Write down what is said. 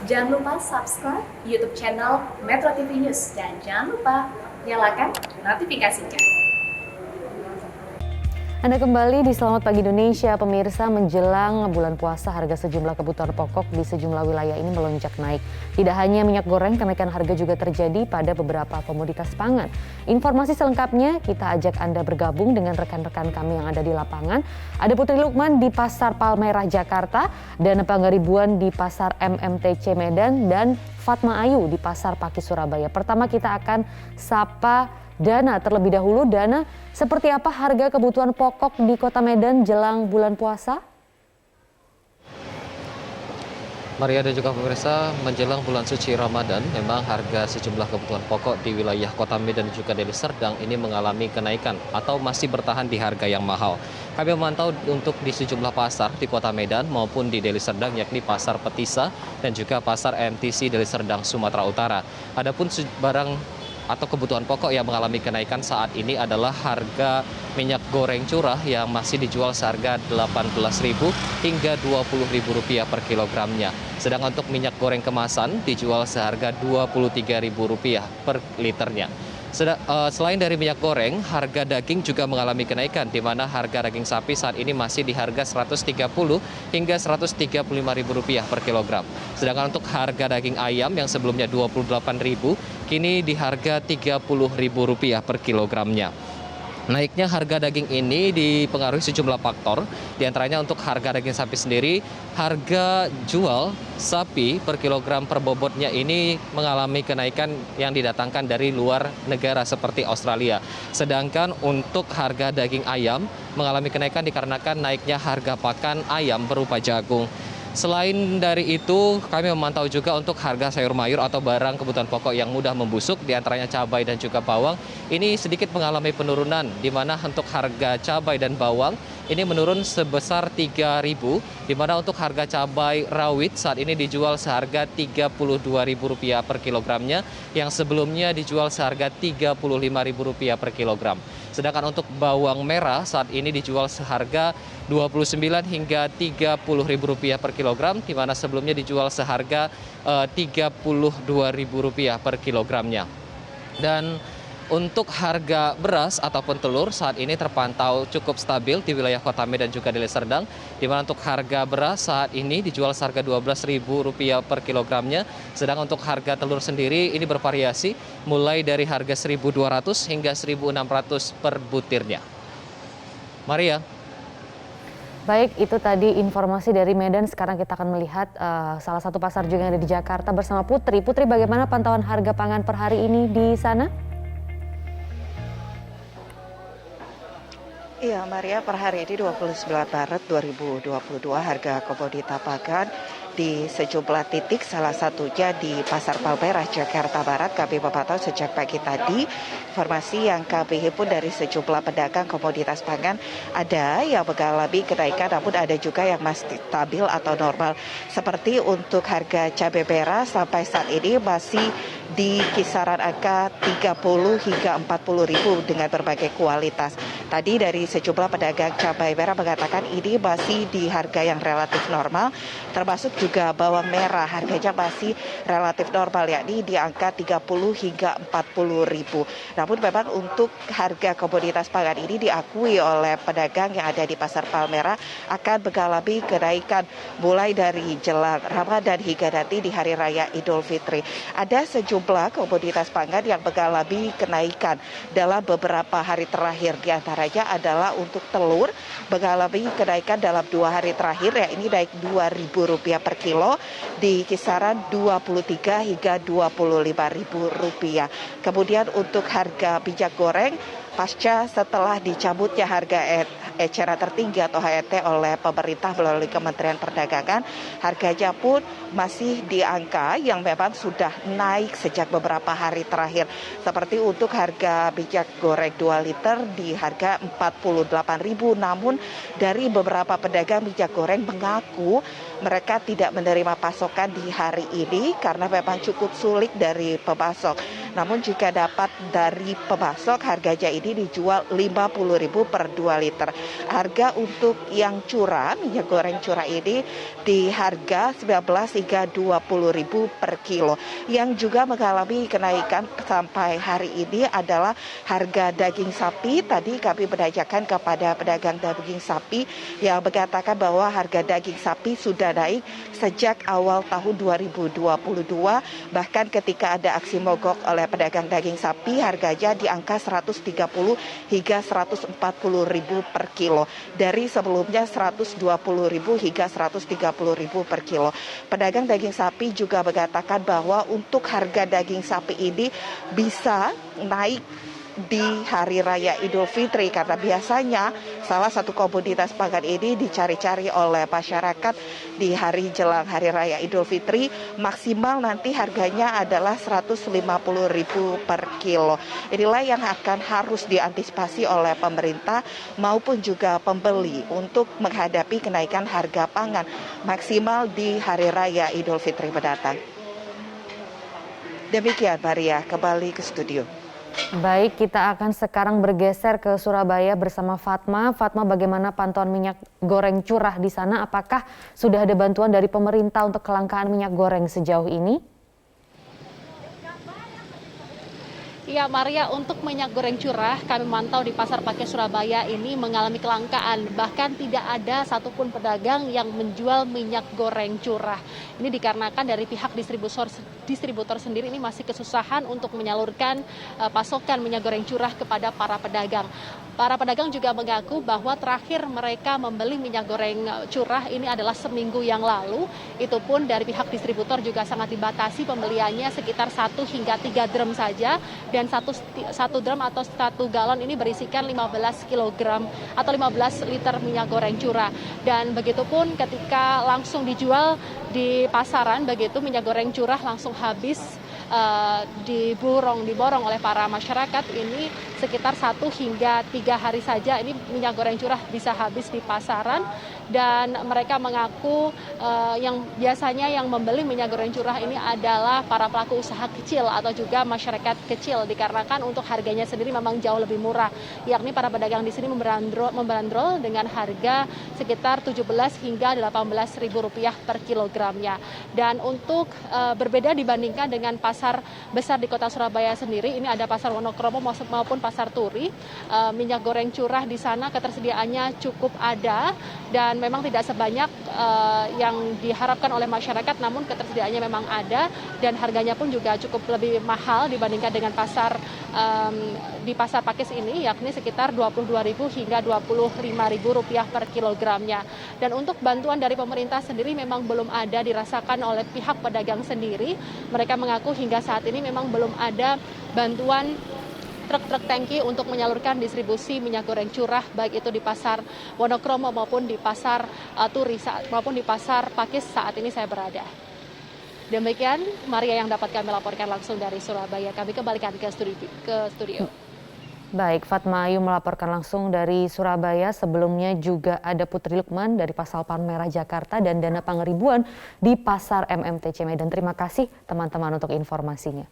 Jangan lupa subscribe YouTube channel Metro TV News dan jangan lupa nyalakan notifikasinya. Anda kembali di Selamat Pagi Indonesia, pemirsa. Menjelang bulan puasa, harga sejumlah kebutuhan pokok di sejumlah wilayah ini melonjak naik. Tidak hanya minyak goreng, kenaikan harga juga terjadi pada beberapa komoditas pangan. Informasi selengkapnya kita ajak Anda bergabung dengan rekan-rekan kami yang ada di lapangan. Ada Putri Lukman di Pasar Palmerah, Jakarta, dan Pangaribuan di Pasar MMTC Medan, dan Fatma Ayu di Pasar Pakis, Surabaya. Pertama kita akan sapa Dana terlebih dahulu. Dana, seperti apa harga kebutuhan pokok di Kota Medan jelang bulan puasa? Maria dan juga pemirsa, menjelang bulan suci Ramadan, memang harga sejumlah kebutuhan pokok di wilayah Kota Medan dan juga Deli Serdang ini mengalami kenaikan atau masih bertahan di harga yang mahal. Kami memantau untuk di sejumlah pasar di Kota Medan maupun di Deli Serdang, yakni Pasar Petisa dan juga Pasar MTC Deli Serdang, Sumatera Utara. Adapun barang atau kebutuhan pokok yang mengalami kenaikan saat ini adalah harga minyak goreng curah yang masih dijual seharga Rp18.000 hingga Rp20.000 per kilogramnya. Sedangkan untuk minyak goreng kemasan dijual seharga Rp23.000 per liternya. Selain dari minyak goreng, harga daging juga mengalami kenaikan, di mana harga daging sapi saat ini masih di harga Rp130 hingga Rp135.000 per kilogram. Sedangkan untuk harga daging ayam yang sebelumnya Rp28.000, kini di harga Rp30.000 per kilogramnya. Naiknya harga daging ini dipengaruhi sejumlah faktor, diantaranya untuk harga daging sapi sendiri, harga jual sapi per kilogram per bobotnya ini mengalami kenaikan yang didatangkan dari luar negara seperti Australia. Sedangkan untuk harga daging ayam mengalami kenaikan dikarenakan naiknya harga pakan ayam berupa jagung. Selain dari itu, kami memantau juga untuk harga sayur mayur atau barang kebutuhan pokok yang mudah membusuk, diantaranya cabai dan juga bawang. Ini sedikit mengalami penurunan, di mana untuk harga cabai dan bawang ini menurun sebesar Rp3.000, di mana untuk harga cabai rawit saat ini dijual seharga Rp32.000 per kilogramnya, yang sebelumnya dijual seharga Rp35.000 per kilogram. Sedangkan untuk bawang merah saat ini dijual seharga Rp29 hingga Rp30.000 per kilogram, di mana sebelumnya dijual seharga Rp32.000 per kilogramnya. Dan untuk harga beras ataupun telur saat ini terpantau cukup stabil di wilayah Kota Medan dan juga Deli Serdang, di mana untuk harga beras saat ini dijual seharga Rp12.000 per kilogramnya, sedang untuk harga telur sendiri ini bervariasi mulai dari harga Rp1.200 hingga Rp1.600 per butirnya. Maria. Baik, itu tadi informasi dari Medan. Sekarang kita akan melihat salah satu pasar juga yang ada di Jakarta bersama Putri. Putri, bagaimana pantauan harga pangan per hari ini di sana? Iya Maria, per hari ini 29 Maret 2022 harga komoditas pangan di sejumlah titik, salah satunya di Pasar Palmerah, Jakarta Barat. Kami memantau sejak pagi tadi. Informasi yang kami himpun dari sejumlah pedagang komoditas pangan, ada yang mengalami kenaikan namun ada juga yang masih stabil atau normal. Seperti untuk harga cabai merah sampai saat ini masih di kisaran angka 30 hingga 40 ribu dengan berbagai kualitas. Tadi dari sejumlah pedagang cabai merah mengatakan ini masih di harga yang relatif normal, termasuk juga bawang merah harganya masih relatif normal, yakni di angka 30 hingga 40 ribu. Namun memang untuk harga komoditas pangan ini diakui oleh pedagang yang ada di Pasar Palmerah akan mengalami kenaikan mulai dari jelang Ramadan hingga nanti di Hari Raya Idul Fitri. Ada sejumlah komoditas pangan yang mengalami kenaikan dalam beberapa hari terakhir. Di antaranya adalah untuk telur mengalami kenaikan dalam 2 hari terakhir, ya ini naik Rp2.000 per kilo di kisaran Rp23 hingga Rp25.000. Kemudian untuk harga minyak goreng pasca setelah dicabutnya harga eceran tertinggi atau HET oleh pemerintah melalui Kementerian Perdagangan, harganya pun masih di angka yang memang sudah naik sejak beberapa hari terakhir. Seperti untuk harga minyak goreng 2 liter di harga Rp48.000, namun dari beberapa pedagang minyak goreng mengaku mereka tidak menerima pasokan di hari ini karena memang cukup sulit dari pemasok. Namun jika dapat dari pemasok, harganya ini dijual Rp50.000 per 2 liter. Harga untuk yang curah, minyak goreng curah ini di harga Rp19 hingga Rp20.000 per kilo. Yang juga mengalami kenaikan sampai hari ini adalah harga daging sapi. Tadi kami menanyakan kepada pedagang daging sapi yang mengatakan bahwa harga daging sapi sudah naik sejak awal tahun 2022. Bahkan ketika ada aksi mogok oleh pedagang daging sapi, harganya di angka Rp130 hingga Rp140.000 per kilo. Dari sebelumnya Rp120.000 hingga Rp130.000 per kilo. Pedagang daging sapi juga mengatakan bahwa untuk harga daging sapi ini bisa naik di Hari Raya Idul Fitri, karena biasanya salah satu komoditas pangan ini dicari-cari oleh masyarakat di hari jelang Hari Raya Idul Fitri. Maksimal nanti harganya adalah Rp150.000 per kilo. Inilah yang akan harus diantisipasi oleh pemerintah maupun juga pembeli untuk menghadapi kenaikan harga pangan maksimal di Hari Raya Idul Fitri mendatang. Demikian Maria, kembali ke studio. Baik, kita akan sekarang bergeser ke Surabaya bersama Fatma. Fatma, bagaimana pantauan minyak goreng curah di sana? Apakah sudah ada bantuan dari pemerintah untuk kelangkaan minyak goreng sejauh ini? Ya Maria, untuk minyak goreng curah kami mantau di Pasar Pakis Surabaya ini mengalami kelangkaan. Bahkan tidak ada satupun pedagang yang menjual minyak goreng curah. Ini dikarenakan dari pihak distributor sendiri ini masih kesusahan untuk menyalurkan pasokan minyak goreng curah kepada para pedagang. Para pedagang juga mengaku bahwa terakhir mereka membeli minyak goreng curah ini adalah seminggu yang lalu. Itu pun dari pihak distributor juga sangat dibatasi pembeliannya sekitar 1 hingga 3 drum saja. Dan satu drum atau 1 galon ini berisikan 15 kg atau 15 liter minyak goreng curah. Dan begitupun ketika langsung dijual di pasaran, begitu minyak goreng curah langsung habis diborong oleh para masyarakat ini sekitar 1 hingga 3 hari saja ini minyak goreng curah bisa habis di pasaran. Dan mereka mengaku yang biasanya yang membeli minyak goreng curah ini adalah para pelaku usaha kecil atau juga masyarakat kecil, dikarenakan untuk harganya sendiri memang jauh lebih murah, yakni para pedagang di sini membanderol dengan harga sekitar Rp17 hingga Rp18.000 per kilogramnya. Dan untuk berbeda dibandingkan dengan pasar besar di kota Surabaya sendiri, ini ada pasar Wonokromo maupun pasar Turi, minyak goreng curah di sana ketersediaannya cukup ada dan memang tidak sebanyak yang diharapkan oleh masyarakat, namun ketersediaannya memang ada dan harganya pun juga cukup lebih mahal dibandingkan dengan pasar di Pasar Pakis ini, yakni sekitar Rp22.000 hingga Rp25.000 per kilogramnya. Dan untuk bantuan dari pemerintah sendiri memang belum ada dirasakan oleh pihak pedagang sendiri. Mereka mengaku hingga saat ini memang belum ada bantuan truk-truk tangki untuk menyalurkan distribusi minyak goreng curah, baik itu di pasar Wonokromo maupun di pasar Turi maupun di Pasar Pakis saat ini saya berada. Demikian Maria yang dapat kami laporkan langsung dari Surabaya. Kami kembalikan ke studio. Baik, Fatma Ayu melaporkan langsung dari Surabaya. Sebelumnya juga ada Putri Lukman dari Pasar Palmerah Jakarta dan Dana Pangeribuan di Pasar MMTC Medan. Terima kasih teman-teman untuk informasinya.